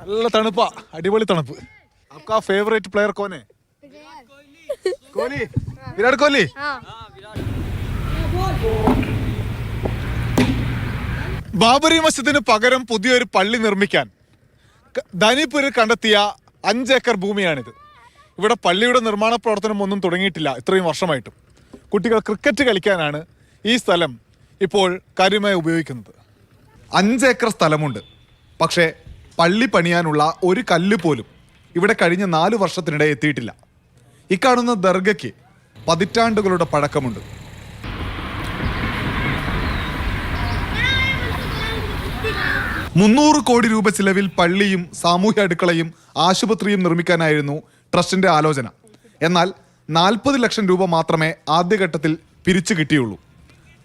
നല്ല തണുപ്പാ, അടിപൊളി തണുപ്പ്. आपका फेवरेट प्लेयर कौन है? कोहली. विराट कोहली. ബാബറി മസ്ജിദിന് പകരം പുതിയൊരു പള്ളി നിർമ്മിക്കാൻ ധാനിപൂരിൽ കണ്ടെത്തിയ 5 ഏക്കർ ഭൂമിയാണിത്. ഇവിടെ പള്ളിയുടെ നിർമ്മാണ പ്രവർത്തനം ഒന്നും തുടങ്ങിയിട്ടില്ല ഇത്രയും വർഷമായിട്ടും. കുട്ടികൾ ക്രിക്കറ്റ് കളിക്കാനാണ് ഈ സ്ഥലം ഇപ്പോൾ കാര്യമായി ഉപയോഗിക്കുന്നത്. 5 ഏക്കർ സ്ഥലമുണ്ട്, പക്ഷേ പള്ളി പണിയാനുള്ള ഒരു കല്ല് പോലും ഇവിടെ കഴിഞ്ഞ 4 വർഷത്തിനിടെ എത്തിയിട്ടില്ല. ഇക്കാണുന്ന ദർഗയ്ക്ക് പതിറ്റാണ്ടുകളുടെ പഴക്കമുണ്ട്. ₹300 കോടി ചിലവിൽ പള്ളിയും സാമൂഹ്യ അടുക്കളയും ആശുപത്രിയും നിർമ്മിക്കാനായിരുന്നു ട്രസ്റ്റിന്റെ ആലോചന. എന്നാൽ 40 ലക്ഷം രൂപ മാത്രമേ ആദ്യഘട്ടത്തിൽ പിരിച്ചു കിട്ടിയുള്ളൂ.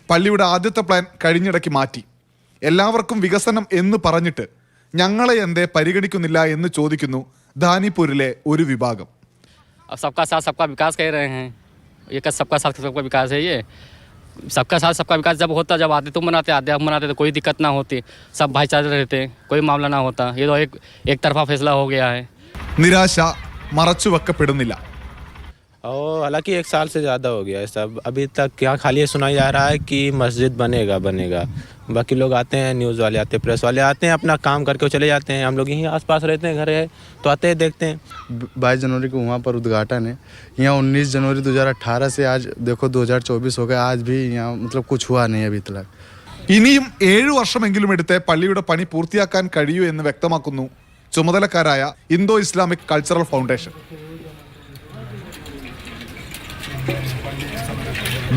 പള്ളിയുടെ ആദ്യത്തെ പ്ലാൻ കഴിഞ്ഞിടയ്ക്ക് മാറ്റി. എല്ലാവർക്കും വികസനം എന്ന് പറഞ്ഞിട്ട് ഞങ്ങളെ എന്തേ പരിഗണിക്കുന്നില്ല എന്ന് ചോദിക്കുന്നു ധാനിപൂരിലെ ഒരു വിഭാഗം. सबका साथ सबका विकास कह रहे हैं. ये सबका साथ सबका विकास है. ये सबका साथ सबका विकास जब होता, जब आते तुम मनाते, आते हम मनाते, तो कोई दिक्कत ना होती, सब भाईचारे रहते, कोई मामला ना होता. ये तो एक तरफा फैसला हो गया है. നിരാശ മറച്ചു വെക്കപ്പെടുന്നില്ല. और हालांकि 1 साल से ज़्यादा हो गया है सब. अभी तक क्या खाली ये सुना जा रहा है कि मस्जिद बनेगा. बाकी लोग आते हैं, न्यूज़ वाले आते हैं, प्रेस वाले आते हैं, अपना काम करके चले जाते हैं. हम लोग यहीं आसपास रहते हैं, घर है तो आते हैं, देखते हैं. 22 जनवरी को वहाँ पर उद्घाटन है. यहाँ 19 जनवरी 2018 से आज देखो 2024 हो गया, आज भी यहाँ मतलब कुछ हुआ नहीं अभी तक. ഇനിയും 7 വർഷമെങ്കിലും എടുത്ത് പള്ളിയുടെ പണി പൂർത്തിയാക്കാൻ കഴിയൂ എന്ന് വ്യക്തമാക്കുന്നു ചുമതലക്കാരായ ഇന്തോ ഇസ്ലാമിക് കൾച്ചറൽ ഫൗണ്ടേഷൻ.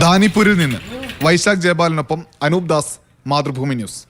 ധാനിപൂരിൽ നിന്ന് വൈശാഖ് ജയപാലിനൊപ്പം അനൂപ് ദാസ്, മാതൃഭൂമി ന്യൂസ്.